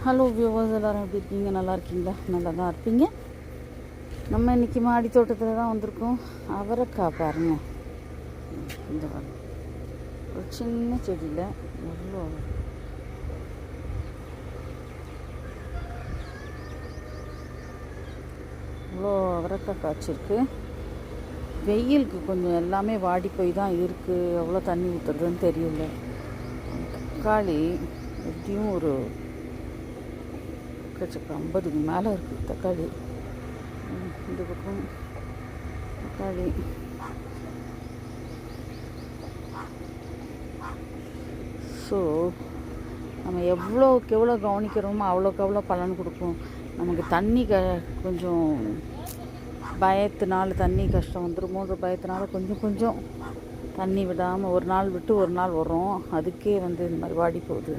Hello viewers, எல்லோரும் எப்படி இருக்கீங்க? நல்லா இருக்கீங்களா? நல்லா தான் இருப்பீங்க. நம்ம இன்றைக்கி மாடி தோட்டத்தில் தான் வந்திருக்கோம். அவரைக்காய் பாருங்கள், இந்த ஒரு சின்ன செடியில் எவ்வளோ அவரைக்காய் காய்ச்சிருக்கு. வெயிலுக்கு கொஞ்சம் எல்லாமே வாடி போய் தான் இருக்குது. எவ்வளோ தண்ணி ஊற்றுறதுன்னு தெரியல. தக்காளி எப்படியும் ஒரு 50க்கு மேலே இருக்குது தக்காளி. இந்த பக்கம் தக்காளி ஸோ நம்ம எவ்வளோக்கு எவ்வளோ கவனிக்கிறோமோ அவ்வளோக்கு எவ்வளோ பலன் கொடுக்கும். நமக்கு தண்ணி கொஞ்சம் பயத்தினால தண்ணி கஷ்டம் வந்துடுமோன்ற பயத்தினால கொஞ்சம் கொஞ்சம் தண்ணி விடாமல் ஒரு நாள் விட்டு ஒரு நாள் வரும். அதுக்கே இந்த மாதிரி வாடி போகுது.